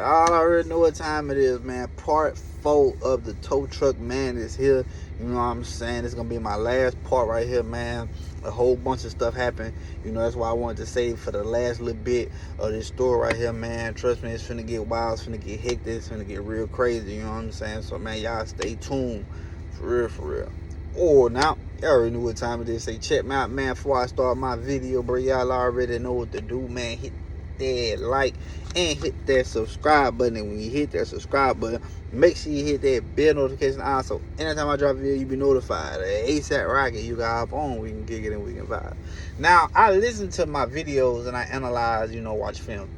Y'all already know what time it is, man. Part 4 of the tow truck man is here. You know what I'm saying? It's gonna be my last part right here, man. A whole bunch of stuff happened. You know, that's why I wanted to save for the last little bit of this story right here, man. Trust me, it's finna get wild, it's finna get hectic, it's finna get real crazy, you know what I'm saying? So man, y'all stay tuned. For real, for real. Oh, now, y'all already knew what time it is. Say, check me out, man, before I start my video, bro. Y'all already know what to do, man. Hit that like and hit that subscribe button. And when you hit that subscribe button, make sure you hit that bell notification on, so anytime I drop a video, you be notified. ASAP Rocket, you got hop on, we can kick it and we can vibe. Now, I listen to my videos and I analyze, watch film.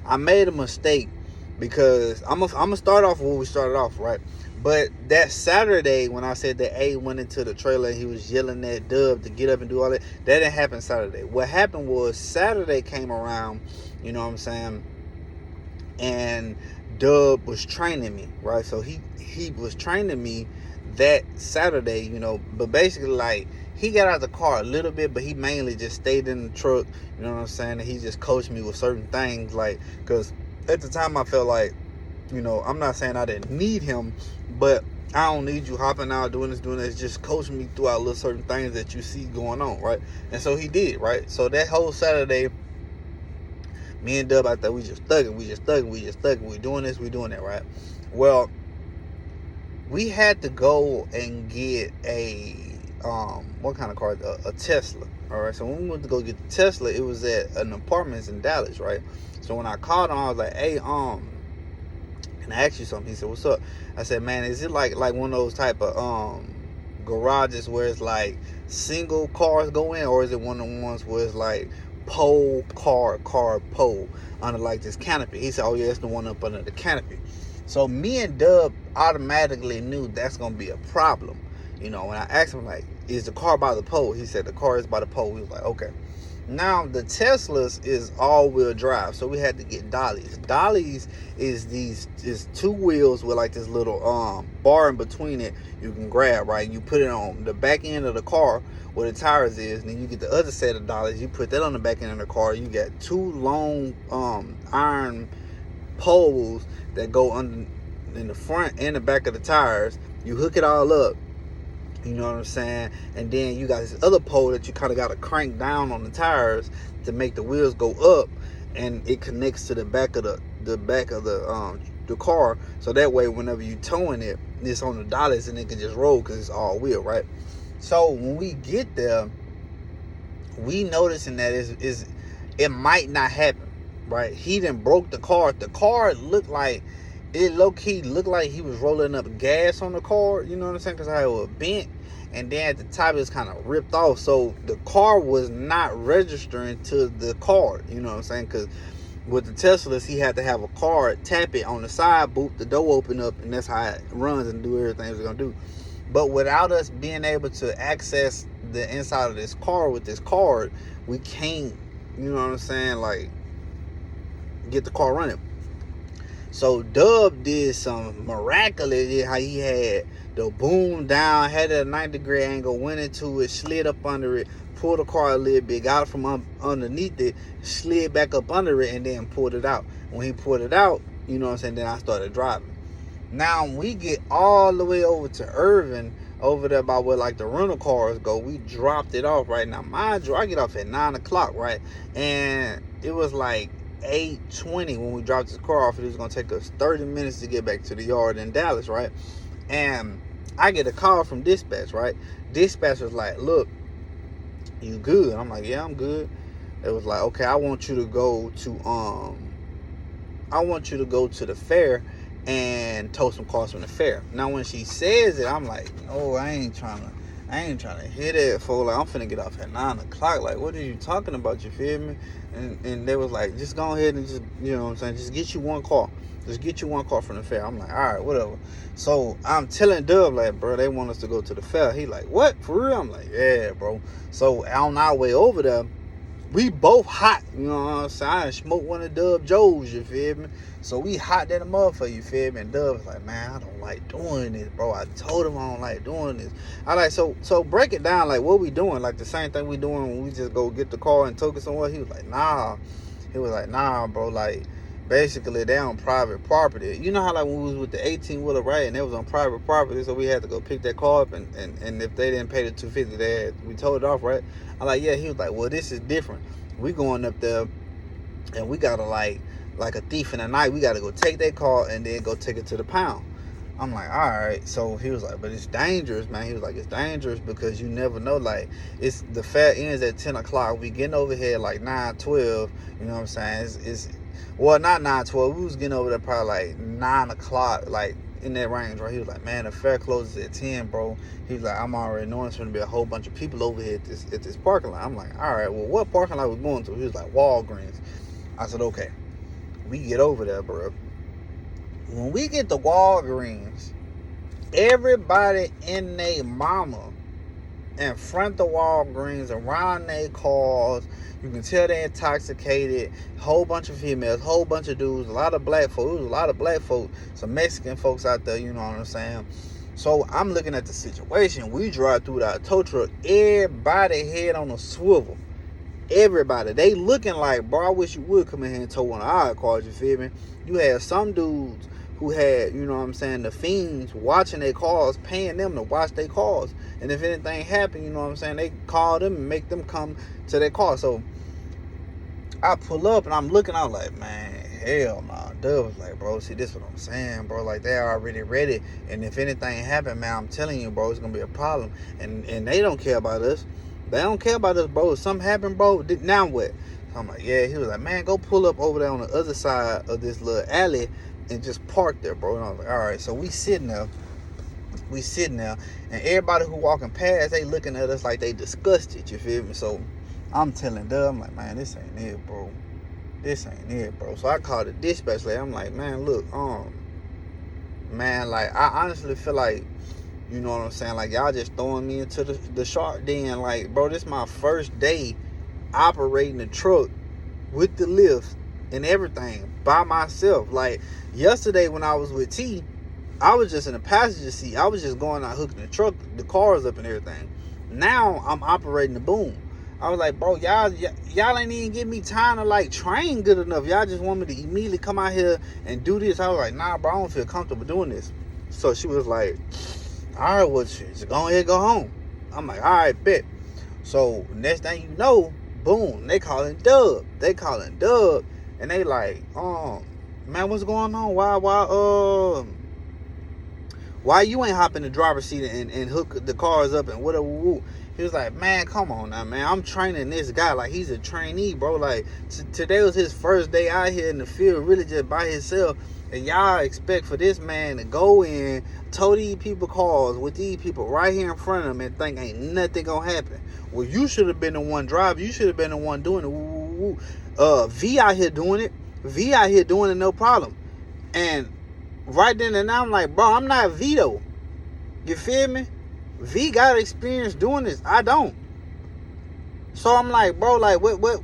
I made a mistake because I'm gonna start off where we started off, right? But that Saturday, when I said that A went into the trailer and he was yelling at Dub to get up and do all that didn't happen Saturday. What happened was Saturday came around, you know what I'm saying, and Dub was training me, right? So he was training me that Saturday, but basically, like, he got out of the car a little bit, but he mainly just stayed in the truck, you know what I'm saying, and he just coached me with certain things, like, because at the time I felt like, I'm not saying I didn't need him, but I don't need you hopping out, doing this, just coaching me throughout little certain things that you see going on, right? And so he did, right? So that whole Saturday, me and Dub out there, we just thugging, we doing this, we doing that, right? Well, we had to go and get a, what kind of car? A Tesla, all right? So when we went to go get the Tesla, it was at an apartments in Dallas, right? So when I called him, I was like, hey, can I ask you something? He said, what's up? I said, man, is it like one of those type of garages where it's like single cars go in, or is it one of the ones where it's like pole, car, pole under like this canopy? He said, oh yeah, it's the one up under the canopy. So me and Dub automatically knew that's gonna be a problem. When I asked him, like, is the car by the pole? He said the car is by the pole. We was like, okay. Now the Teslas is all-wheel drive, so we had to get dollies. Dollies is two wheels with like this little bar in between it you can grab, right? You put it on the back end of the car where the tires is, and then you get the other set of dollies, you put that on the back end of the car. You got two long iron poles that go under in the front and the back of the tires. You hook it all up, you know what I'm saying, and then you got this other pole that you kind of got to crank down on the tires to make the wheels go up, and it connects to the back of the car, so that way whenever you towing it, it's on the dollies and it can just roll because it's all wheel, right? So when we get there, we noticing that it might not happen, right? He done broke the car. The car looked like, it low-key looked like he was rolling up gas on the car, you know what I'm saying, because I was bent, and then at the top it was kind of ripped off, so the car was not registering to the card, you know what I'm saying, because with the Teslas, he had to have a card, tap it on the side, boop, the door open up, and that's how it runs and do everything it's going to do. But without us being able to access the inside of this car with this card, we can't, you know what I'm saying, like, get the car running. So Dub did some miraculous, how he had the boom down, had it at a 90-degree angle, went into it, slid up under it, pulled the car a little bit, got it from underneath it, slid back up under it, and then pulled it out. When he pulled it out, you know what I'm saying, then I started driving. Now we get all the way over to Irvin, over there by where like the rental cars go. We dropped it off, right? Now mind you, I get off at 9 o'clock, right? And it was like 8:20 when we dropped this car off. It was gonna take us 30 minutes to get back to the yard in Dallas, right? And I get a call from dispatch, right? Dispatch was like, look, you good? I'm like, yeah, I'm good. It was like, okay, I want you to go to the fair and tow some cars from the fair. Now when she says it, I'm like, no, I ain't trying to hit it for, like, I'm finna get off at 9 o'clock. Like, what are you talking about? You feel me? And they was like, just go ahead and just, you know what I'm saying, just get you one car. Just get you one car from the fair. I'm like, all right, whatever. So I'm telling Dub, like, bro, they want us to go to the fair. He like, what? For real? I'm like, yeah, bro. So on our way over there, we both hot, you know what I'm saying? I smoked one of Dub Joe's, you feel me? So we hot than a motherfucker, you feel me? And Dub was like, man, I don't like doing this, bro. I told him I don't like doing this. I like, so break it down, like, what we doing? Like the same thing we doing when we just go get the car and took it somewhere? He was like, nah. He was like, nah, bro, like, basically they on private property. You know how like when we was with the 18-wheeler, right, and it was on private property, so we had to go pick that car up, and if they didn't pay the $250, we towed it off, right? I'm like, yeah. He was like, well, this is different. We going up there, and we gotta like a thief in the night. We gotta go take that car and then go take it to the pound. I'm like, all right. So he was like, but it's dangerous, man. He was like, it's dangerous because you never know. Like, it's the fair ends at 10 o'clock. We getting over here like 9:12. You know what I'm saying? It's well, not 9:12. We was getting over there probably like 9 o'clock, like in that range, right? He was like, man, the fair closes at 10, bro. He was like, I'm already knowing it's gonna be a whole bunch of people over here at this parking lot. I'm like, all right. Well, what parking lot we going to? He was like, Walgreens. I said, okay. We get over there, bro. When we get to Walgreens, everybody in their mama in front of Walgreens, around their cars, you can tell they're intoxicated. Whole bunch of females, whole bunch of dudes, a lot of black folks. It was a lot of black folks, some Mexican folks out there, you know what I'm saying? So I'm looking at the situation. We drive through that tow truck, everybody head on a swivel. Everybody, they looking like, bro, I wish you would come in here and tow one of our cars, you feel me? You had some dudes who had, you know what I'm saying, the fiends watching their cars, paying them to watch their cars. And if anything happened, you know what I'm saying, they call them and make them come to their car. So I pull up and I'm looking out like, man, hell nah. Dub was like, bro, see, this is what I'm saying, bro. Like, they're already ready. And if anything happened, man, I'm telling you, bro, it's going to be a problem. And they don't care about us. They don't care about us, bro. If something happened, bro, now what? So I'm like, yeah. He was like, man, go pull up over there on the other side of this little alley and just park there, bro. And I was like, all right. So we sitting there, and everybody who walking past, they looking at us like they disgusted, you feel me? So I'm telling them, I'm like, man, this ain't it, bro. This ain't it, bro. So I called the dispatch lady. I'm like, man, look, man, like, I honestly feel like, you know what I'm saying, like, y'all just throwing me into the shark den. Like, bro, this is my first day operating the truck with the lift and everything by myself. Like, yesterday when I was with T, I was just in the passenger seat. I was just going out hooking the truck, the cars up and everything. Now I'm operating the boom. I was like, bro, y'all ain't even give me time to like train good enough. Y'all just want me to immediately come out here and do this. I was like, nah, bro, I don't feel comfortable doing this. So she was like, all right, well, just go ahead, go home. I'm like, all right, bet. So next thing you know, boom, they calling Dub. And they like, man, what's going on? Why you ain't hop in the driver's seat and hook the cars up and whatever? Woo. He was like, man, come on now, man. I'm training this guy like he's a trainee, bro. Like, today was his first day out here in the field, really just by himself. And y'all expect for this man to go in, tow these people cars with these people right here in front of him and think ain't nothing gonna happen. Well, you should have been the one driving. You should have been the one doing it. Woo. V out here doing it. No problem. And right then and now, I'm like, bro, I'm not V though. You feel me? V got experience doing this. I don't. So I'm like, bro, like, what?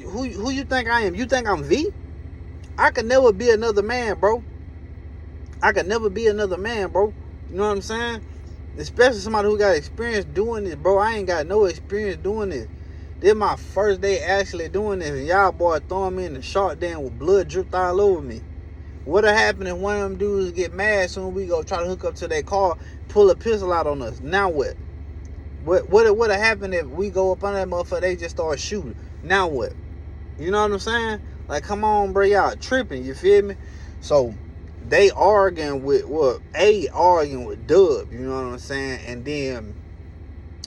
Who you think I am? You think I'm V? I could never be another man, bro. You know what I'm saying? Especially somebody who got experience doing this, bro. I ain't got no experience doing this. This is my first day actually doing this, and y'all boy throwing me in the shark den with blood dripped all over me. What'll happen if one of them dudes get mad soon we go try to hook up to their car, pull a pistol out on us? Now what? What'll happen if we go up on that motherfucker, they just start shooting? Now what? You know what I'm saying? Like, come on, bro, y'all tripping, you feel me? So they arguing with Dub, you know what I'm saying? And then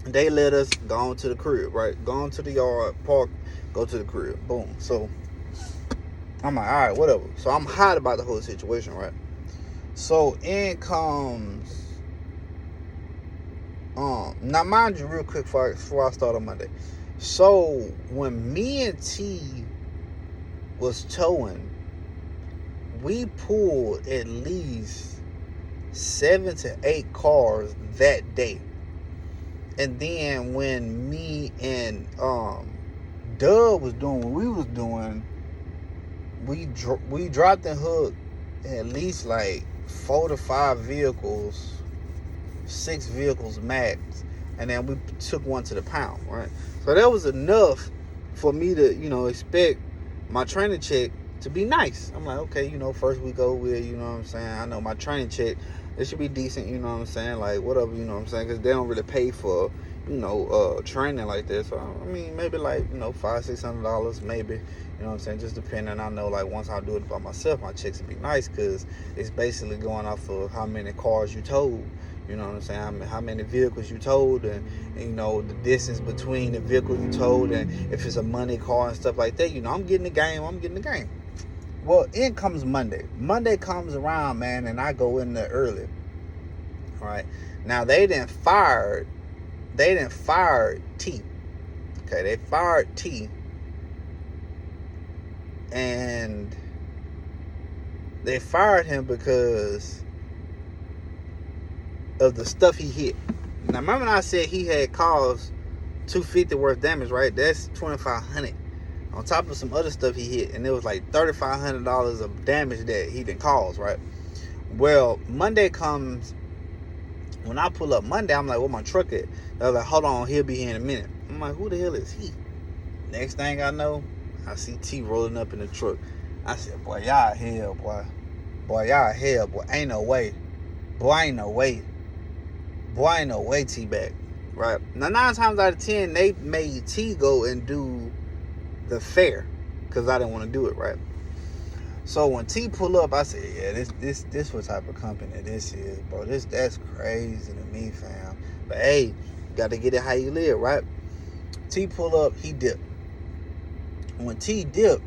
they let us go on to the crib, right? Go on to the yard, park, go to the crib. Boom. So I'm like, all right, whatever. So I'm hot about the whole situation, right? So in comes now mind you, real quick before I start on Monday. So when me and T was towing, we pulled at least 7 to 8 cars that day. And then when me and Dub was doing what we was doing, we dropped and hooked at least like 4 to 5 vehicles, 6 vehicles max, and then we took one to the pound, right? So that was enough for me to, expect my training check to be nice. I'm like, okay, first we go with, what I'm saying, I know my training check, it should be decent, what I'm saying, like, whatever, what I'm saying, because they don't really pay for, training like this. So, I mean, maybe like, $500-$600, maybe, what I'm saying, just depending. I know, like, once I do it by myself, my checks would be nice, because it's basically going off of how many cars you towed, what I'm saying, how many vehicles you towed, and the distance between the vehicle you towed, and if it's a money car and stuff like that, I'm getting the game. Well, in comes Monday. Monday comes around, man, and I go in there early. All right. Now they didn't fire T. Okay, they fired T. And they fired him because of the stuff he hit. Now remember when I said he had caused $250 worth damage, right? That's $2,500 on top of some other stuff he hit, and it was like $3,500 of damage that he didn't cause, right? Well, Monday comes. When I pull up Monday, I'm like, where my truck at? I was like, hold on, he'll be here in a minute. I'm like, who the hell is he? Next thing I know, I see T rolling up in the truck. I said, boy, y'all hell, boy. Boy, y'all hell, boy. Ain't no way. Boy, ain't no way. Boy, ain't no way, T-back. Right? Now, 9 times out of 10, they made T go and do the fair, because I didn't want to do it, right? So when T pull up, I said, yeah, this what type of company this is, bro. That's crazy to me, fam. But hey, got to get it how you live, right? T pull up, he dip. When T dip,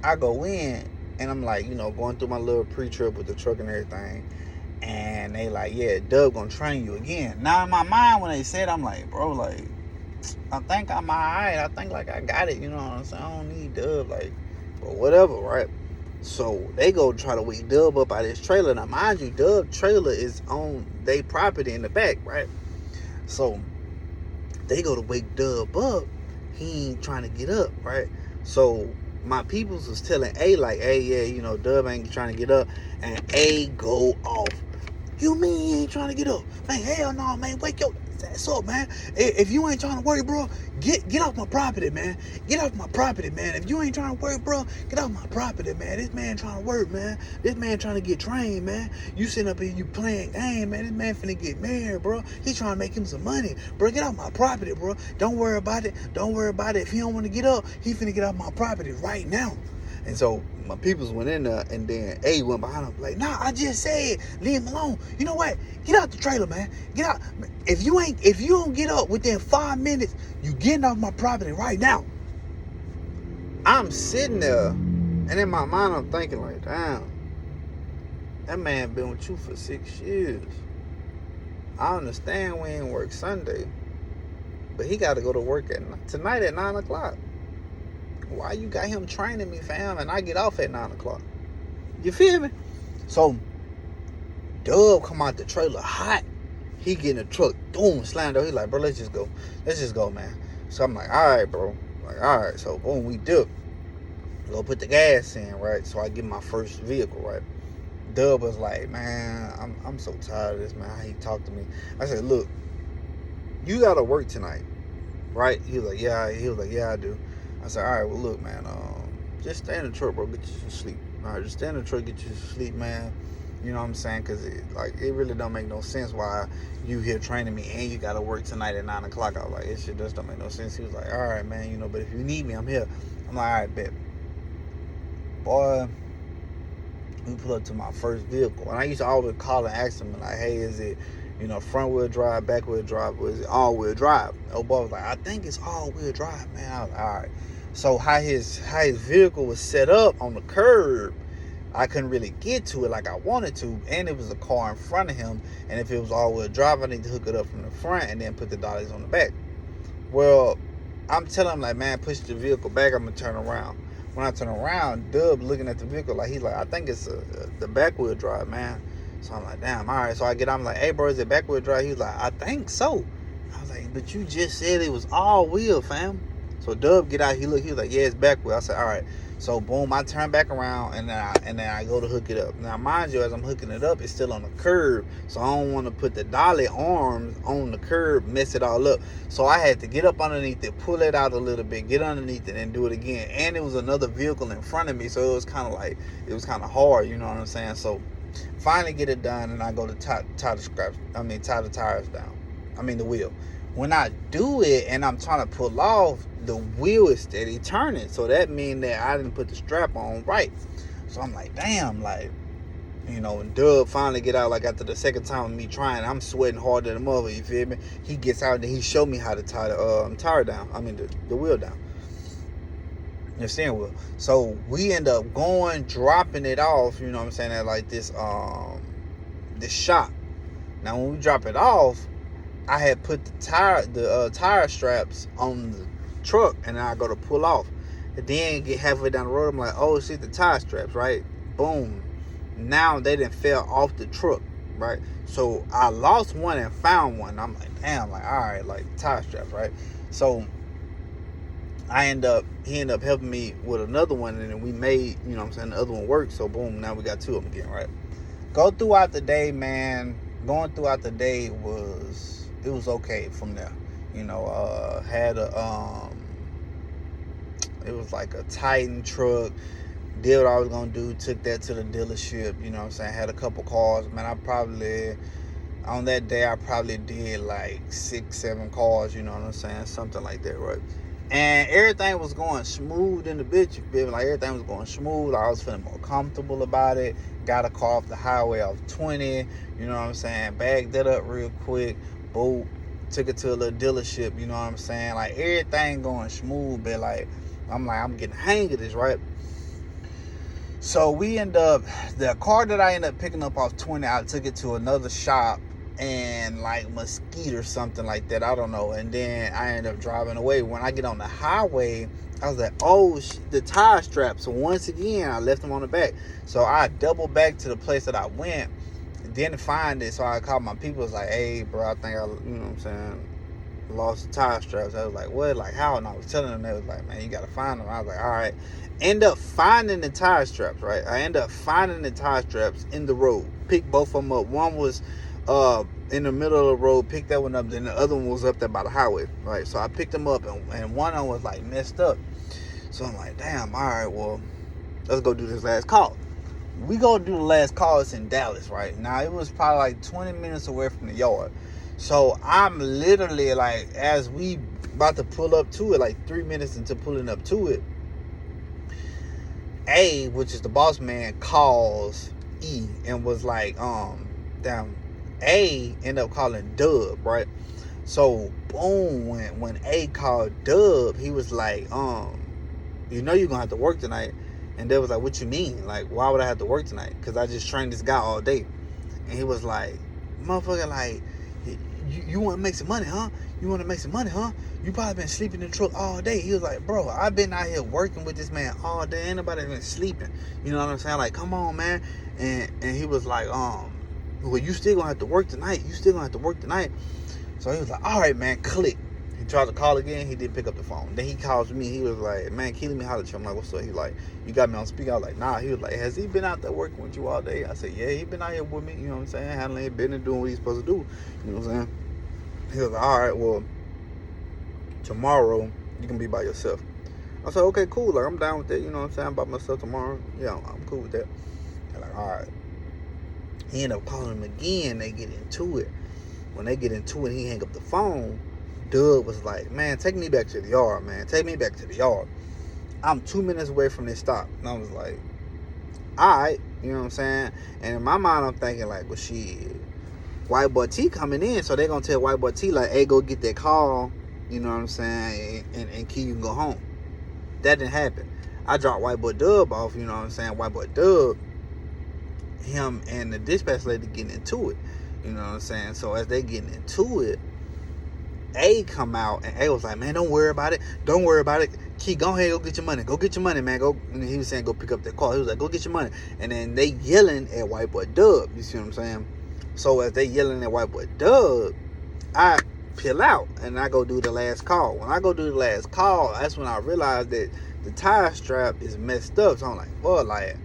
I go in, and I'm like, going through my little pre-trip with the truck and everything, and they like, yeah, Dub gonna train you again. Now in my mind, when they said, I'm like, bro, like, I think I'm alright. I think like I got it, you know what I'm saying? I don't need Dub, like, but whatever, right? So they go try to wake Dub up out of his trailer. Now mind you, Dub trailer is on their property in the back, right? So they go to wake Dub up. He ain't trying to get up, right? So my peoples was telling A like, hey, yeah, Dub ain't trying to get up, and A go off. You mean he ain't trying to get up? Man, hell no, man. Wake your ass up, man. If you ain't trying to work, bro, get off my property, man. Get off my property, man. If you ain't trying to work, bro, get off my property, man. This man trying to work, man. This man trying to get trained, man. You sitting up here, you playing game, man. This man finna get married, bro. He trying to make him some money. Bro, get off my property, bro. Don't worry about it. Don't worry about it. If he don't want to get up, he finna get off my property right now. And so my peoples went in there, and then A went behind him like, nah, I just said, leave him alone. You know what? Get out the trailer, man. Get out. If you don't get up within 5 minutes, you getting off my property right now. I'm sitting there, and in my mind I'm thinking like, damn, that man been with you for 6 years. I understand we ain't work Sunday, but he got to go to work tonight at 9 o'clock. Why you got him training me, fam, and I get off at 9 o'clock? You feel me? So, Dub come out the trailer hot. He get in the truck, boom, slam door. He like, bro, let's just go. Let's just go, man. So I'm like, all right, bro. Like, all right. So, boom, we dip. Go put the gas in, right? So I get my first vehicle, right? Dub was like, man, I'm so tired of this, man. How he talked to me. I said, look, you got to work tonight, right? He was like, yeah, I do. I said, all right, well, look, man, just stay in the truck, bro. Get you some sleep. All right, just stay in the truck, get you some sleep, man. You know what I'm saying? Because it really don't make no sense why you here training me and you got to work tonight at 9 o'clock. I was like, it shit just don't make no sense. He was like, all right, man, but if you need me, I'm here. I'm like, all right, bet. Boy, we pull up to my first vehicle. And I used to always call and ask him, like, hey, is it, front wheel drive, back wheel drive, or is it all wheel drive? Old boy was like, I think it's all wheel drive, man. I was like, all right. So how his vehicle was set up on the curb, I couldn't really get to it like I wanted to, and it was a car in front of him, and if it was all-wheel drive, I need to hook it up from the front and then put the dollies on the back. Well, I'm telling him, like, man, push the vehicle back, I'm going to turn around. When I turn around, Dub looking at the vehicle, like, he's like, I think it's the back-wheel drive, man. So I'm like, damn, all right. So I get out, I'm like, hey, bro, is it back-wheel drive? He's like, I think so. I was like, but you just said it was all-wheel, fam. So Dub get out, he was like, yeah, it's backward. I said, all right. So boom, I turn back around and then I go to hook it up. Now mind you, as I'm hooking it up, it's still on the curb, so I don't want to put the dolly arms on the curb, mess it all up. So I had to get up underneath it, pull it out a little bit, get underneath it, and do it again. And it was another vehicle in front of me, so it was kind of hard, you know what I'm saying? So finally get it done, and I go to tie the tires down. The wheel. When I do it and I'm trying to pull off, the wheel is steady turning. So that means that I didn't put the strap on right. So I'm like, damn, like, when Dub finally get out, like after the second time of me trying, I'm sweating harder than a mother, you feel me? He gets out and he showed me how to tie the tire down. The wheel down. The steering wheel. So we end up dropping it off, you know what I'm saying, at like this shop. Now when we drop it off, I had put the tire straps on the truck, and then I go to pull off. And then get halfway down the road, I'm like, oh shit, the tire straps, right? Boom. Now they done fell off the truck, right? So I lost one and found one. I'm like, damn, like, all right, like tire straps, right? So he ended up helping me with another one, and then we made, you know what I'm saying, the other one worked. So boom, now we got two of them again, right? Going throughout the day it was okay from there. Had it was like a Titan truck. Did what I was gonna do, took that to the dealership, you know what I'm saying? Had a couple cars. Man, on that day I probably did like 6-7 cars, you know what I'm saying? Something like that, right? And everything was going smooth in the bitch, you feel me? Like everything was going smooth. I was feeling more comfortable about it. Got a car off the highway off 20, you know what I'm saying? Bagged that up real quick. Boom. Took it to a little dealership, you know what I'm saying? Like everything going smooth, but like I'm getting the hang of this, right? So the car that I ended up picking up off 20, I took it to another shop and like Mesquite or something like that, I don't know. And then I ended up driving away. When I get on the highway, I was like, oh, the tire straps. So once again, I left them on the back. So I doubled back to the place that I went, didn't find it. So I called my people. I was like, hey, bro, I think you know what I'm saying, lost the tire straps. I was like, what? Like, how? And I was telling them, they was like, man, you got to find them. I was like, all right. End up finding the tire straps, right? I end up finding the tire straps in the road. Picked both of them up. One was in the middle of the road, picked that one up, then the other one was up there by the highway, right? So I picked them up, and one of them was like messed up. So I'm like, damn, all right, well, let's go do this last call. We go do the last call. It's in Dallas, right? Now it was probably like 20 minutes away from the yard. So I'm literally like, as we about to pull up to it, like 3 minutes into pulling up to it, A, which is the boss man, calls E and was like, damn, A ended up calling Dub, right? So boom, when A called Dub, he was like, you're gonna have to work tonight. And Dub was like, what you mean? Like, why would I have to work tonight? Because I just trained this guy all day. And he was like, motherfucker, like, you want to make some money, huh? You want to make some money, huh? You probably been sleeping in the truck all day. He was like, bro, I've been out here working with this man all day. Ain't nobody been sleeping. You know what I'm saying? Like, come on, man. And he was like, well, you still gonna have to work tonight. So he was like, all right, man, click. He tried to call again. He didn't pick up the phone. Then he calls me. He was like, man, can you let me holler at you? I'm like, what's up? He like, you got me on speaker? I was like, nah. He was like, has he been out there working with you all day? I said, yeah, he been out here with me. You know what I'm saying? Handling his business, doing what he's supposed to do. You know what I'm saying? He was like, all right, well, tomorrow you can be by yourself. I said, okay, cool. Like, I'm down with that. You know what I'm saying? I'm by myself tomorrow. Yeah, I'm cool with that. They're like, all right. He ended up calling him again. They get into it. When they get into it, he hang up the phone. Doug was like, man, take me back to the yard, man. Take me back to the yard. I'm 2 minutes away from this stop. And I was like, all right. You know what I'm saying? And in my mind, I'm thinking like, well, shit, White Boy T coming in. So they're going to tell White Boy T, like, hey, go get that call. You know what I'm saying? And Key, you can go home. That didn't happen. I dropped White Boy Dub off. You know what I'm saying? White Boy Dub, him and the dispatch lady getting into it. You know what I'm saying? So as they getting into it, A come out, and A was like, man, don't worry about it. Don't worry about it. Key, go ahead, go get your money. Go get your money, man. Go. And he was saying, go pick up that call. He was like, go get your money. And then they yelling at White Boy Dub. You see what I'm saying? So as they yelling at White Boy Dub, I peel out, and I go do the last call. When I go do the last call, that's when I realized that the tire strap is messed up. So I'm like, well, like,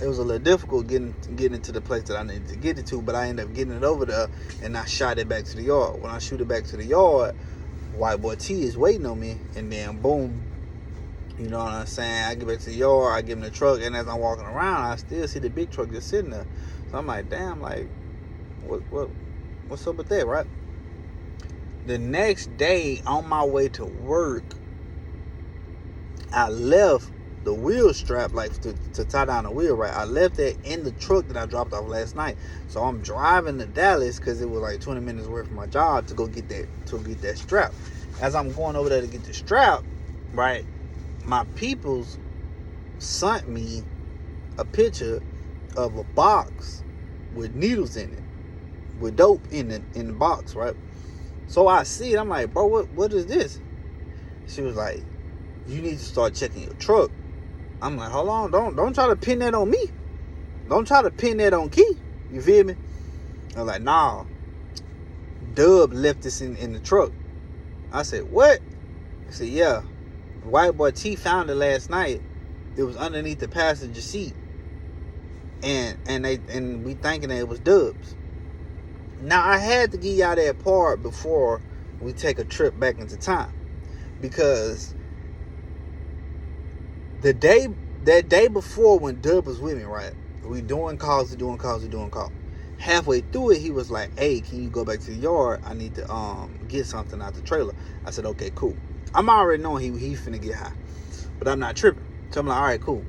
it was a little difficult getting into the place that I needed to get it to, but I ended up getting it over there, and I shot it back to the yard. When I shoot it back to the yard, white boy T is waiting on me, and then boom, you know what I'm saying? I get back to the yard, I give him the truck, and as I'm walking around, I still see the big truck just sitting there. So I'm like, damn, like, what's up with that, right? The next day, on my way to work, I left the wheel strap, like to tie down the wheel, right? I left that in the truck that I dropped off last night. So I'm driving to Dallas because it was like 20 minutes away from my job to go get that strap. As I'm going over there to get the strap, right, my peoples sent me a picture of a box with needles in it, with dope in the box, right? So I see it, I'm like, bro, what is this? She was like, you need to start checking your truck. I'm like, hold on, don't try to pin that on me. Don't try to pin that on Key. You feel me? I'm like, nah, Dub left this in the truck. I said, what? I said, yeah. White boy T found it last night. It was underneath the passenger seat. And we thinking that it was Dub's. Now I had to give y'all that part before we take a trip back into time. Because that day before when Dub was with me, right? We doing calls. Halfway through it, he was like, hey, can you go back to the yard? I need to get something out the trailer. I said, okay, cool. I'm already knowing he finna get high. But I'm not tripping. So I'm like, all right, cool.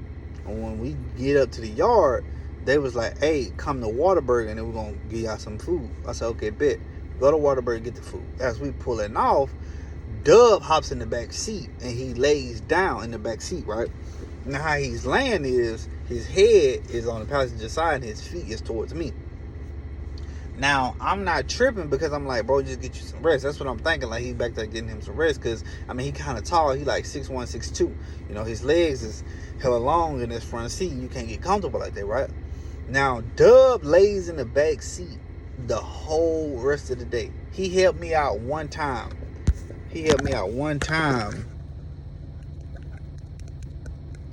And when we get up to the yard, they was like, hey, come to Whataburger and then we're gonna give y'all some food. I said, okay, bet. Go to Whataburger, get the food. As we pulling off, Dub hops in the back seat and he lays down in the back seat, right? Now how he's laying is his head is on the passenger side and his feet is towards me. Now I'm not tripping because I'm like, bro, just get you some rest. That's what I'm thinking. Like, he's back there getting him some rest because I mean he kind of tall. He like 6'1", 6'2". You know, his legs is hella long in his front seat. You can't get comfortable like that, right? Now Dub lays in the back seat the whole rest of the day. He helped me out one time.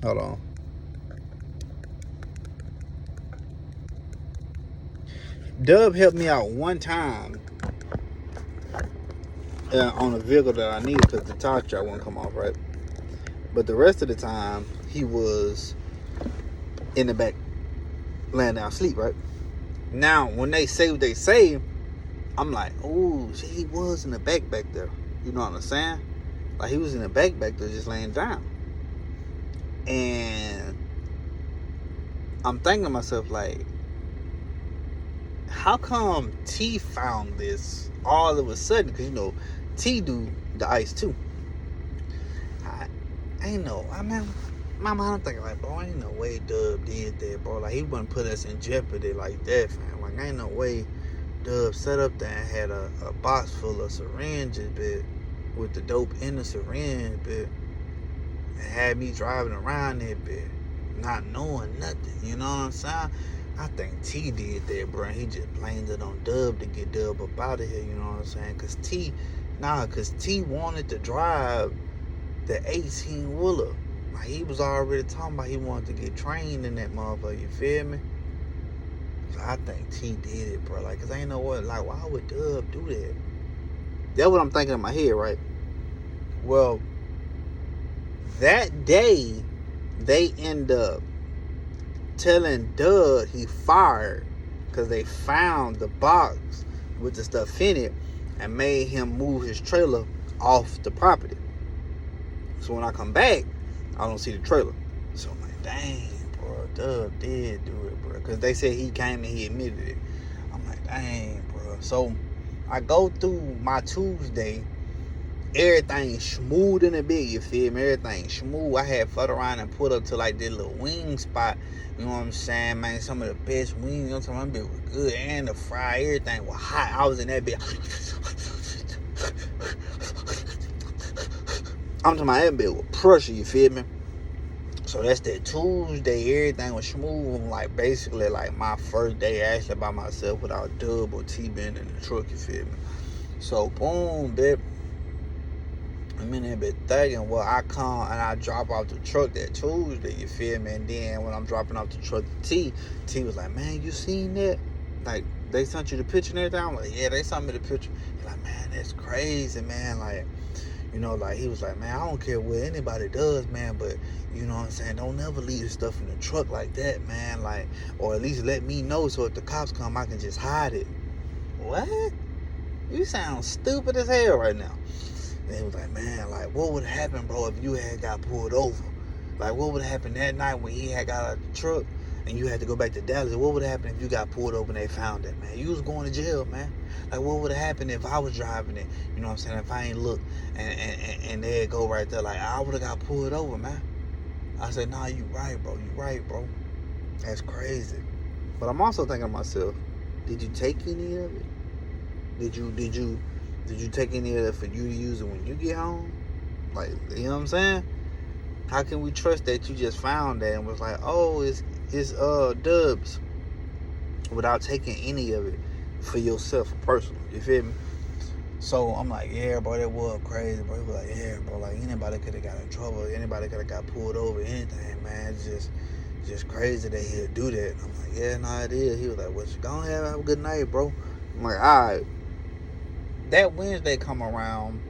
Hold on. Dub helped me out one time on a vehicle that I needed because the tire strap wouldn't come off, right? But the rest of the time, he was in the back, laying down asleep, right? Now, when they say what they say, I'm like, oh, he was in the back there. You know what I'm saying? Like, he was in the back there just laying down. And I'm thinking to myself, like, how come T found this all of a sudden? Because, you know, T do the ice too. I ain't know. I mean, my mind thinking like, bro, ain't no way Dub did that, bro. Like, he wouldn't put us in jeopardy like that, fam. Like, ain't no way Dub set up there and had a box full of syringes, bit, with the dope in the syringe, bit, and had me driving around that bit, not knowing nothing. You know what I'm saying? I think T did that, bro. He just blamed it on Dub to get Dub up out of here, you know what I'm saying? Cause T wanted to drive the 18-wheeler. Like, he was already talking about he wanted to get trained in that motherfucker, you feel me? So I think T did it, bro. Like, cause I ain't know what, like, why would Dub do that? That's what I'm thinking in my head, right? Well, that day, they end up telling Dub he fired because they found the box with the stuff in it and made him move his trailer off the property. So when I come back, I don't see the trailer. So I'm like, dang, bro, Dub did do it, bro. Because they said he came and he admitted it. I'm like, dang, bro. So I go through my Tuesday. Everything smooth in the bit, you feel me? Everything smooth. I had fought around and put up to like this little wing spot. You know what I'm saying, man? Some of the best wings. You know what I'm saying? That bit was good. And the fry, everything was hot. I was in that bit. I'm talking about that bit with pressure, you feel me? So that's that Tuesday. Everything was smooth. Like, basically, like my first day actually by myself without Dub or T being in the truck, you feel me? So boom, bitch. I'm in there bit thugging. Well, I come and I drop off the truck that Tuesday, you feel me? And then when I'm dropping off the truck to T was like, man, you seen that? Like, they sent you the picture and everything? I'm like, yeah, they sent me the picture. He's like, man, that's crazy, man. Like, you know, like, he was like, man, I don't care what anybody does, man, but, you know what I'm saying, don't never leave the stuff in the truck like that, man. Like, or at least let me know so if the cops come, I can just hide it. What? You sound stupid as hell right now. And he was like, man, like, what would happen, bro, if you had got pulled over? Like, what would happen that night when he had got out of the truck and you had to go back to Dallas? What would happen if you got pulled over and they found it, man? You was going to jail, man. Like, what would have happened if I was driving it? You know what I'm saying? If I ain't looked and they'd go right there, like, I would have got pulled over, man. I said, nah, you right, bro. You right, bro. That's crazy. But I'm also thinking to myself, did you take any of it? Did you take any of it for you to use it when you get home? Like, you know what I'm saying? How can we trust that you just found that and was like, oh, it's Dubs, without taking any of it for yourself personal? You feel me? So I'm like, yeah, bro, that was crazy, bro. He was like, yeah, bro, like anybody could have got in trouble, anybody could have got pulled over, anything, man. It's just crazy that he'd do that. I'm like, yeah, nah, it is. He was like, well, you gonna have a good night, bro. I'm like, all right. That Wednesday came around,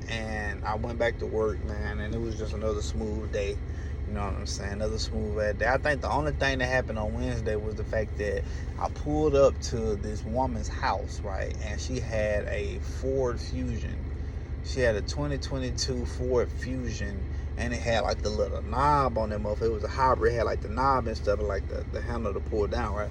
and I went back to work, man, and it was just another smooth day. You know what I'm saying? Another smooth day. I think the only thing that happened on Wednesday was the fact that I pulled up to this woman's house, right? And she had a Ford Fusion. She had a 2022 Ford Fusion, and it had like the little knob on that motherfucker. It was a hybrid. It had like the knob instead of like the handle to pull down, right?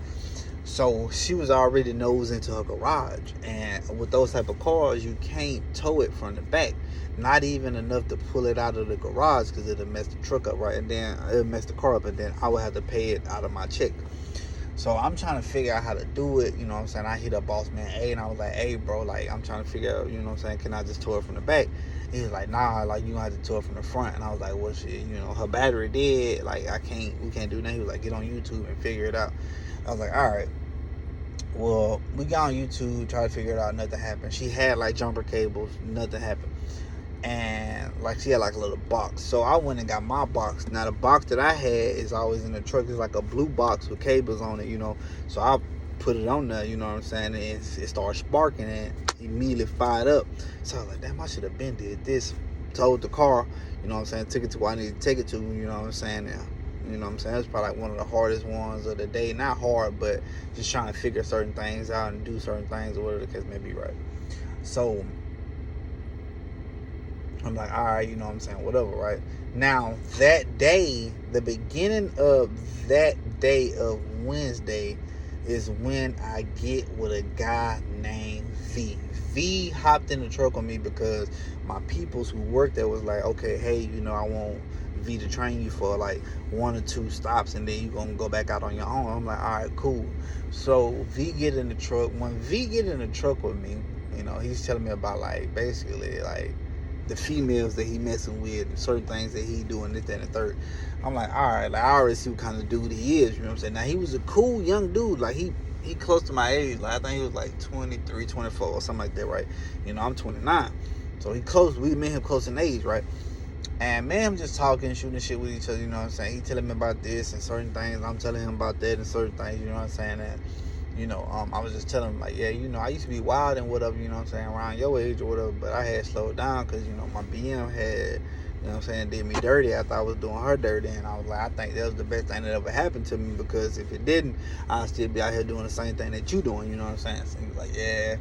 So she was already nosed into her garage, and with those type of cars, you can't tow it from the back. Not even enough to pull it out of the garage, because it'll mess the truck up, right? And then it'll mess the car up, and then I would have to pay it out of my check. So I'm trying to figure out how to do it, you know what I'm saying? I hit up boss man A, and I was like, hey, bro, like, I'm trying to figure out, you know what I'm saying, can I just tow it from the back? He was like, nah, like, you gonna have to tow it from the front. And I was like, well, shit, you know, her battery dead, like, we can't do that. He was like, get on YouTube and figure it out. I was like, all right. Well, we got on YouTube, tried to figure it out, nothing happened. She had like jumper cables, nothing happened. And like she had like a little box. So I went and got my box. Now the box that I had is always in the truck. It's like a blue box with cables on it, you know. So I put it on there, you know what I'm saying? And it started sparking and immediately fired up. So I was like, damn, I should have been did this. Towed the car, you know what I'm saying? Took it to where I needed to take it to, you know what I'm saying? Now, you know what I'm saying? It's probably like one of the hardest ones of the day. Not hard, but just trying to figure certain things out and do certain things or whatever the case may be, right? So I'm like, all right, you know what I'm saying? Whatever, right? Now, that day, the beginning of that day of Wednesday is when I get with a guy named V. V hopped in the truck with me because my peoples who worked there was like, okay, hey, you know, I want V to train you for like 1 or 2 stops, and then you're gonna go back out on your own. I'm like, all right, cool. So V get in the truck. When V get in the truck with me, you know, he's telling me about like basically like the females that he messing with and certain things that he doing, this, that, and the third. I'm like, all right, like I already see what kind of dude he is, you know what I'm saying? Now he was a cool young dude, like he close to my age. Like I think he was like 23, 24 or something like that, right? You know, I'm 29. So he close, we met him close in age, right? And man, I'm just talking, shooting shit with each other, you know what I'm saying? He telling me about this and certain things, I'm telling him about that and certain things, you know what I'm saying? And, you know, I was just telling him, like, yeah, you know, I used to be wild and whatever, you know what I'm saying, around your age or whatever, but I had slowed down because, you know, my BM had, you know what I'm saying, did me dirty after I was doing her dirty, and I was like, I think that was the best thing that ever happened to me, because if it didn't, I'd still be out here doing the same thing that you doing, you know what I'm saying? So he was like, yeah.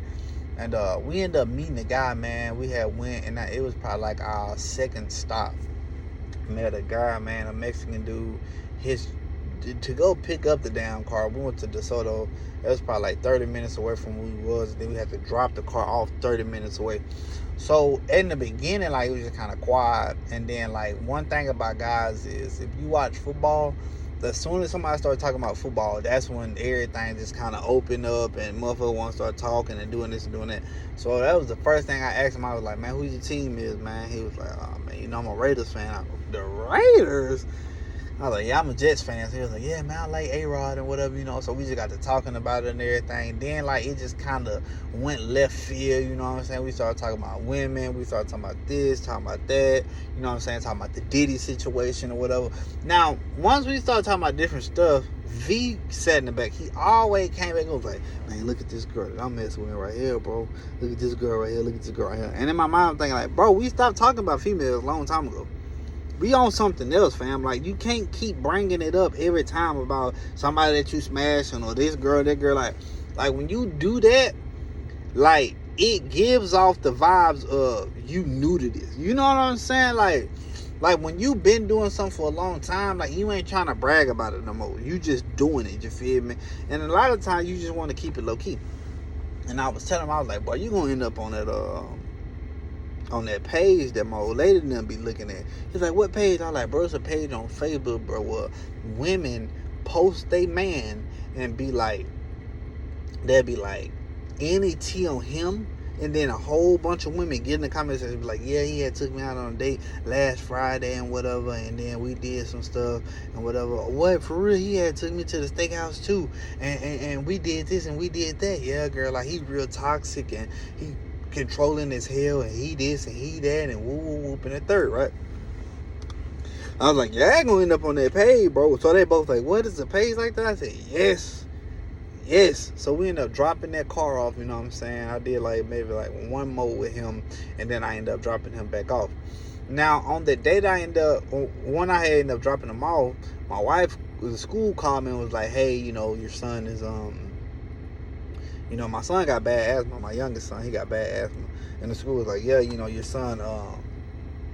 And we ended up meeting a guy, man. We had went, and it was probably like our second stop. Met a guy, man, a Mexican dude. To go pick up the damn car, we went to DeSoto. It was probably like 30 minutes away from where we was. Then we had to drop the car off 30 minutes away. So in the beginning, like, it was just kind of quiet. And then, like, one thing about guys is if you watch football, as soon as somebody starts talking about football, that's when everything just kind of open up and motherfucker want to start talking and doing this and doing that. So that was the first thing I asked him. I was like, man, who your team is, man? He was like, oh, man, you know, I'm a Raiders fan. The Raiders? I was like, yeah, I'm a Jets fan. So he was like, yeah, man, I like A-Rod and whatever, you know. So we just got to talking about it and everything. Then, like, it just kind of went left field, you know what I'm saying? We started talking about women. We started talking about this, talking about that, you know what I'm saying? Talking about the Diddy situation or whatever. Now, once we started talking about different stuff, V sat in the back. He always came back and was like, man, look at this girl that I'm messing with right here, bro. Look at this girl right here. Look at this girl right here. And in my mind, I'm thinking, like, bro, we stopped talking about females a long time ago. We on something else, fam. Like, you can't keep bringing it up every time about somebody that you smashing or this girl, that girl. Like when you do that, like, it gives off the vibes of you new to this. You know what I'm saying? Like when you been doing something for a long time, like, you ain't trying to brag about it no more. You just doing it, you feel me? And a lot of times you just want to keep it low key. And I was telling him, I was like, boy, you gonna end up on that page that my old lady done be looking at. He's like, what page? I was like, bro, it's a page on Facebook, bro, where women post they man and be like, they'll be like, any tea on him? And then a whole bunch of women get in the comments and be like, yeah, he had took me out on a date last Friday and whatever, and then we did some stuff and whatever. What, for real? He had took me to the steakhouse too, and we did this and we did that. Yeah, girl, like, he real toxic and he controlling as hell, and he this and he that, and whoop and the third, right? I was like, yeah, I ain't gonna end up on that page, bro. So they both like, what, is a page like that? I said, yes. So we ended up dropping that car off, you know what I'm saying? I did like maybe like one more with him, and then I ended up dropping him back off. Now, on the date when I ended up dropping him off, my wife, the school called me and was like, hey, you know, your son is you know, my son got bad asthma. My youngest son, he got bad asthma. And the school was like, yeah, you know, your son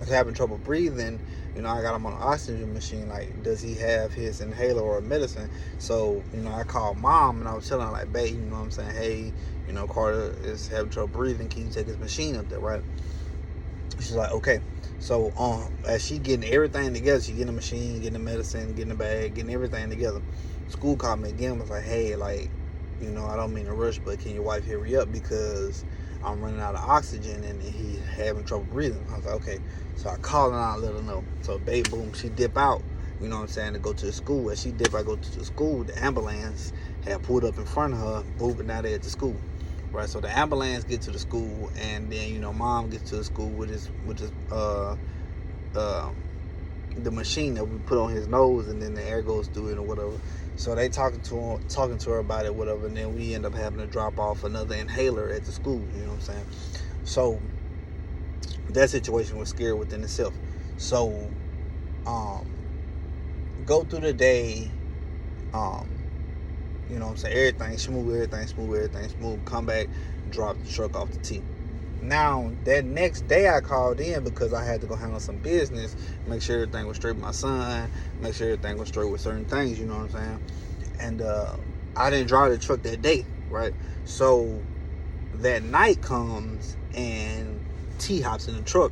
is having trouble breathing. You know, I got him on an oxygen machine. Like, does he have his inhaler or medicine? So, you know, I called mom and I was telling her, like, babe, you know what I'm saying? Hey, you know, Carter is having trouble breathing. Can you take his machine up there, right? She's like, okay. So, as she getting everything together, she getting the machine, getting the medicine, getting the bag, getting everything together. School called me again, was like, hey, like, you know, I don't mean to rush, but can your wife hurry up because I'm running out of oxygen and he's having trouble breathing. I was like, okay. So I called her out, let her know. So, babe, boom, she dip out, you know what I'm saying, to go to the school. As she dip out, go to the school, the ambulance had pulled up in front of her, moving out there at the school. Right, so the ambulance get to the school, and then, you know, mom gets to the school with the machine that we put on his nose, and then the air goes through it or whatever. So they talking to her about it, whatever, and then we end up having to drop off another inhaler at the school. You know what I'm saying? So that situation was scary within itself. So go through the day, you know what I'm saying, everything smooth, come back, drop the truck off the T. Now, that next day I called in because I had to go handle some business, make sure everything was straight with my son, make sure everything was straight with certain things, you know what I'm saying? And I didn't drive the truck that day, right? So that night comes and T hops in the truck.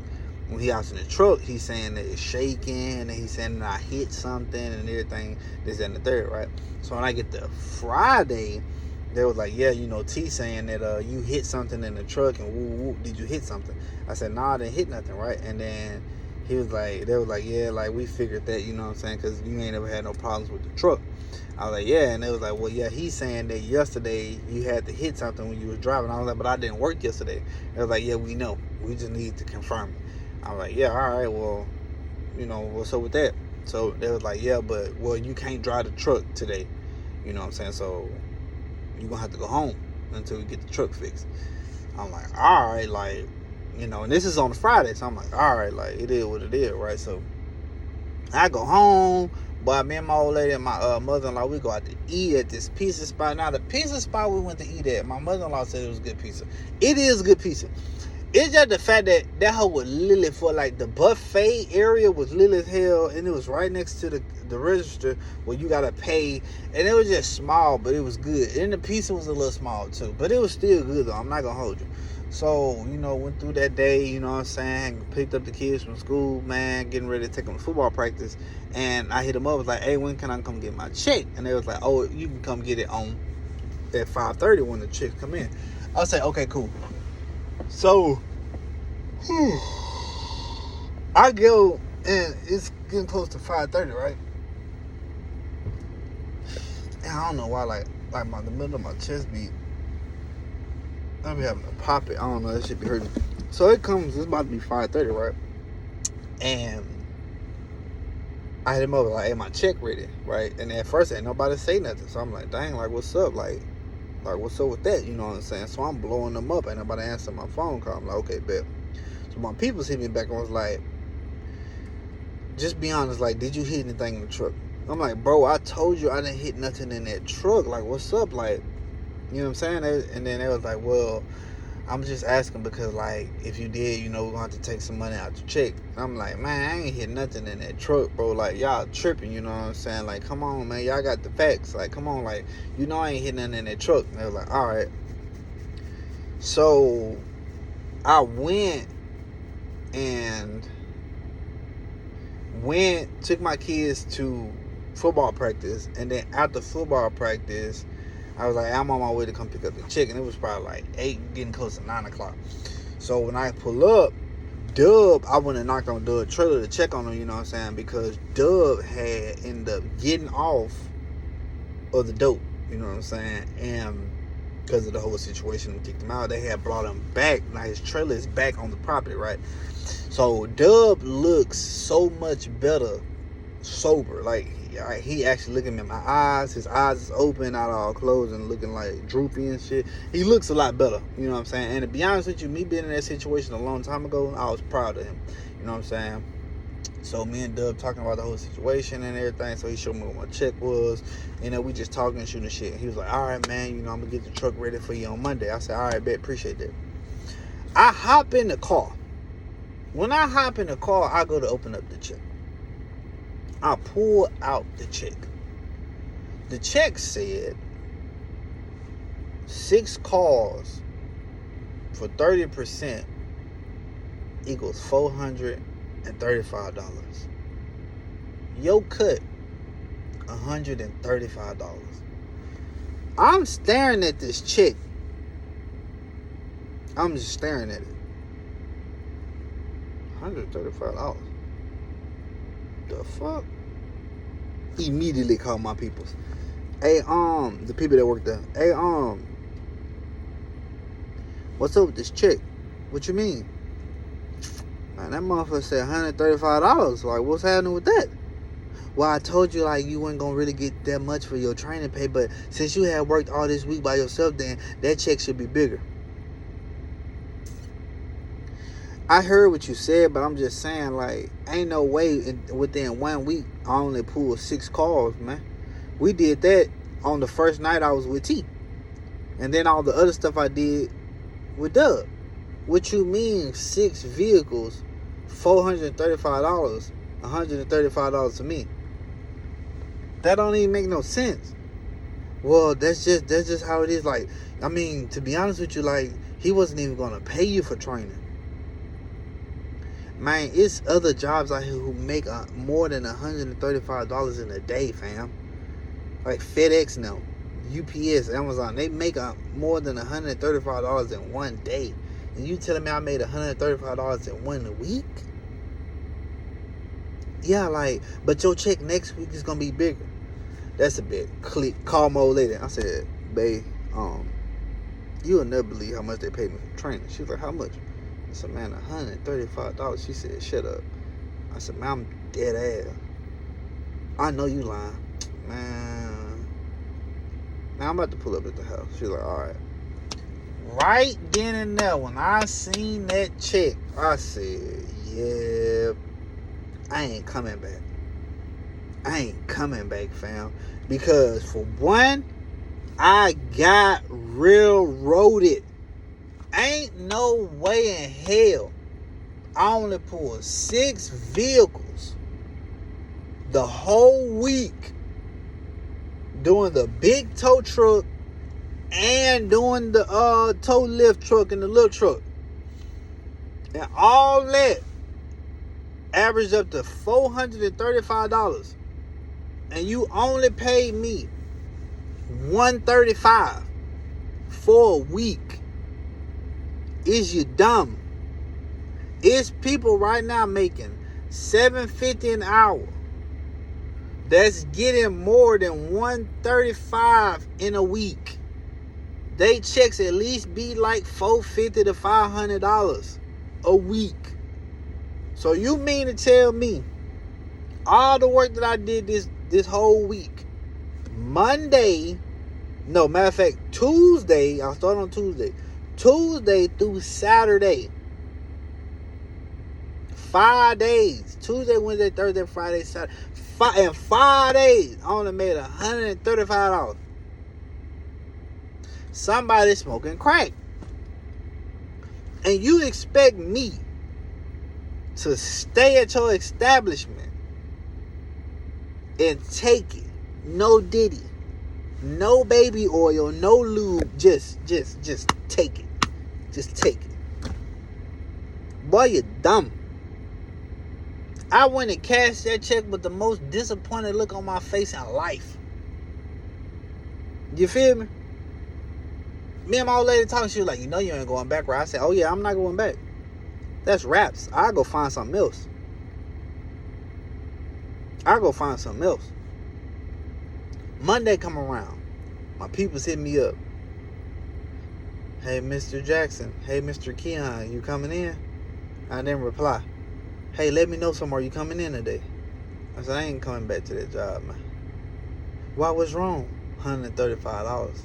When he hops in the truck, he's saying that it's shaking, and he's saying that I hit something and everything, this, that, and the third, right? So when I get to Friday, they was like, yeah, you know, T saying that you hit something in the truck, and woo, did you hit something? I said, nah, I didn't hit nothing, right? And then he was like, they was like, yeah, like, we figured that, you know what I'm saying, because you ain't ever had no problems with the truck. I was like, yeah, and they was like, well, yeah, he's saying that yesterday you had to hit something when you was driving. I was like, but I didn't work yesterday. They was like, yeah, we know. We just need to confirm it. I was like, yeah, all right, well, you know, what's up with that? So they was like, yeah, but, well, you can't drive the truck today. You know what I'm saying? So you're going to have to go home until we get the truck fixed. I'm like, all right, like, you know, and this is on a Friday. So I'm like, all right, like, it is what it is, right? So I go home. But me and my old lady and my mother-in-law, we go out to eat at this pizza spot. Now, the pizza spot we went to eat at, my mother-in-law said it was good pizza. It is good pizza. It's just the fact that that hoe was literally for, like, the buffet area was little as hell, and it was right next to the register where you gotta pay, and it was just small, but it was good. And the pizza was a little small too, but it was still good though. I'm not gonna hold you. So, you know, went through that day, you know what I'm saying, picked up the kids from school, man, getting ready to take them to football practice, and I hit them up, was like, hey, when can I come get my check? And they was like, oh, you can come get it on at 5:30 when the checks come in. I was like, okay, cool. So I go, and it's getting close to 5:30, right? And I don't know why, like the middle of my chest beat, I be having to pop it. I don't know, that shit be hurting. So it's about to be 5:30, right? And I hit him up like, hey, my check ready, right? And at first ain't nobody say nothing. So I'm like, dang, like what's up? Like what's up with that? You know what I'm saying? So I'm blowing them up, ain't nobody answer my phone call. I'm like, okay, bet. So my peoples hit me back and was like, just be honest, like, did you hit anything in the truck? I'm like, bro, I told you I didn't hit nothing in that truck. Like, what's up? Like, you know what I'm saying? And then they was like, well, I'm just asking because, like, if you did, we're going to have to take some money out your check. I'm like, man, I ain't hit nothing in that truck, bro. Like, y'all tripping, you know what I'm saying? Like, come on, man. Y'all got the facts. Like, come on. Like, I ain't hit nothing in that truck. And they was like, all right. So, I took my kids to football practice. And then after football practice, I was like, I'm on my way to come pick up the check. And it was probably like 8, getting close to 9 o'clock. So when I pull up, Dub, I went and knocked on Dub's trailer to check on him, you know what I'm saying? Because Dub had ended up getting off of the dope, you know what I'm saying? And because of the whole situation, we kicked him out. They had brought him back. Now his trailer is back on the property, right? So Dub looks so much better sober. Like, he actually looking at my eyes. His eyes is open, not all closed, and looking like droopy and shit. He looks a lot better, you know what I'm saying? And to be honest with you, me being in that situation a long time ago, I was proud of him, you know what I'm saying? So me and Dub talking about the whole situation and everything. So he showed me what my check was. We just talking and shooting shit. He was like, all right, man, I'm going to get the truck ready for you on Monday. I said, all right, bet, appreciate that. I hop in the car. When I hop in the car, I go to open up the check. I pull out the check. The check said 6 cars for 30% equals $435. Your cut, $135. I'm staring at this check. I'm just staring at it. $135. The fuck? Immediately called my peoples. Hey, the people that work there. Hey, what's up with this check? What you mean? Man, that motherfucker said $135. Like, what's happening with that? Well, I told you, like, you weren't gonna really get that much for your training pay, but since you had worked all this week by yourself, then that check should be bigger. I heard what you said, but I'm just saying, like, ain't no way within 1 week I only pulled 6 cars, man. We did that on the first night I was with T. And then all the other stuff I did with Dub. What you mean 6 vehicles, $435, $135 to me? That don't even make no sense. Well, that's just how it is. Like, I mean, to be honest with you, like, he wasn't even gonna pay you for training. Man, it's other jobs out here who make more than $135 in a day, fam. Like FedEx now, UPS, Amazon, they make more than $135 in one day. And you telling me I made $135 in 1 week? Yeah, like, but your check next week is gonna be bigger. That's a bit. Call my old lady. I said, babe, you'll never believe how much they paid me for training. She was like, how much? I said, man, $135. She said, shut up. I said, man, I'm dead ass. I know you lying. Man, now I'm about to pull up at the house. She's like, all right. Right then and there, when I seen that check, I said, yeah, I ain't coming back. I ain't coming back, fam. Because for one, I got railroaded. Ain't no way in hell I only pulled 6 vehicles the whole week doing the big tow truck and doing the tow lift truck and the little truck. And all that averaged up to $435. And you only paid me $135 for a week. Is you dumb? It's people right now making $7.50 an hour that's getting more than $135 in a week. They checks at least be like $450 to $500 a week. So you mean to tell me all the work that I did this whole week, Monday, no, matter of fact, Tuesday, I'll start on Tuesday through Saturday, 5 days, Tuesday, Wednesday, Thursday, Friday, Saturday, in 5 days, I only made $135. Somebody smoking crack. And you expect me to stay at your establishment and take it. No Diddy. No baby oil. No lube. Just take it. Just take it. Boy, you dumb. I went and cashed that check with the most disappointed look on my face in life. You feel me? Me and my old lady talking, she was like, you know you ain't going back, right? I said, oh yeah, I'm not going back. That's raps. I'll go find something else. Monday come around. My people's hit me up. Hey, Mr. Jackson. Hey, Mr. Keon, you coming in? I didn't reply. Hey, let me know somewhere. You coming in today? I said, I ain't coming back to that job, man. Why? What's wrong? $135.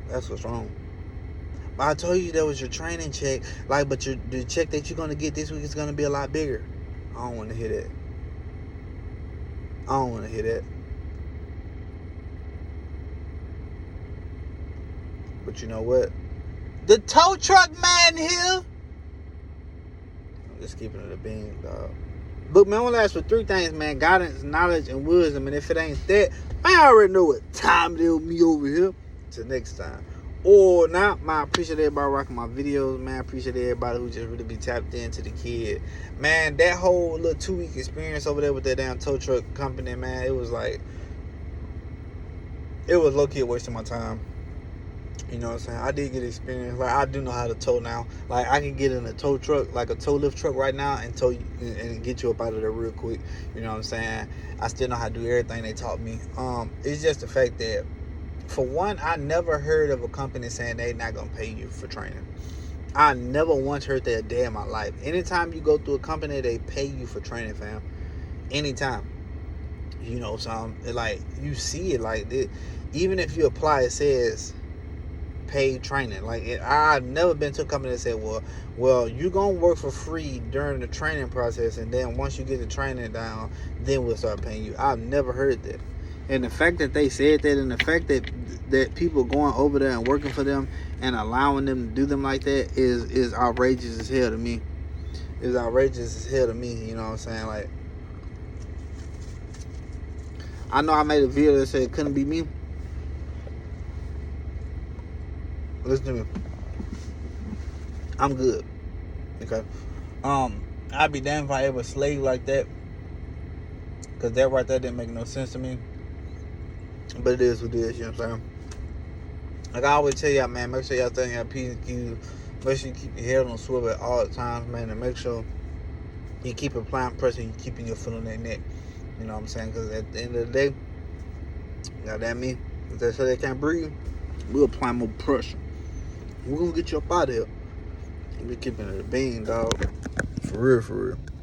That's what's wrong. But I told you that was your training check. Like, but the check that you're going to get this week is going to be a lot bigger. I don't want to hear that. But you know what? The tow truck man here. I'm just keeping it a bean, dog. Book me only ask for 3 things, man. Guidance, knowledge, and wisdom. And if it ain't that, I already know what time it is with me over here. Till next time. Or not, man, I appreciate everybody rocking my videos, man. I appreciate everybody who just really be tapped into the kid. Man, that whole little 2-week experience over there with that damn tow truck company, man, it was low-key a waste of my time. You know what I'm saying? I did get experience. Like, I do know how to tow now. Like, I can get in a tow truck, like a tow lift truck right now, and tow you and get you up out of there real quick. You know what I'm saying? I still know how to do everything they taught me. It's just the fact that, for one, I never heard of a company saying they not gonna pay you for training. I never once heard that a day in my life. Anytime you go through a company, they pay you for training, fam. Anytime. You know, so like, you see it like this. Even if you apply, it says paid training. Like, I've never been to a company that said, well, you're gonna work for free during the training process, and then once you get the training down, then we'll start paying you. I've never heard that. And the fact that they said that, and the fact that people going over there and working for them and allowing them to do them like that is outrageous as hell to me. It's outrageous as hell to me, you know what I'm saying? Like, I know I made a video that said it couldn't be me. Listen to me. I'm good. Okay. I'd be damned if I ever slave like that. Because that right there didn't make no sense to me. But it is what it is, you know what I'm saying? Like I always tell y'all, man, make sure y'all stay in your P's and Q's. Make sure you keep your head on swivel at all times, man, and make sure you keep applying pressure and you keeping your foot on that neck. You know what I'm saying? Because at the end of the day, goddamn me, if they say they can't breathe, we'll apply more pressure. We're going to get you up out of here. We're keeping it a bean, dog. For real, for real.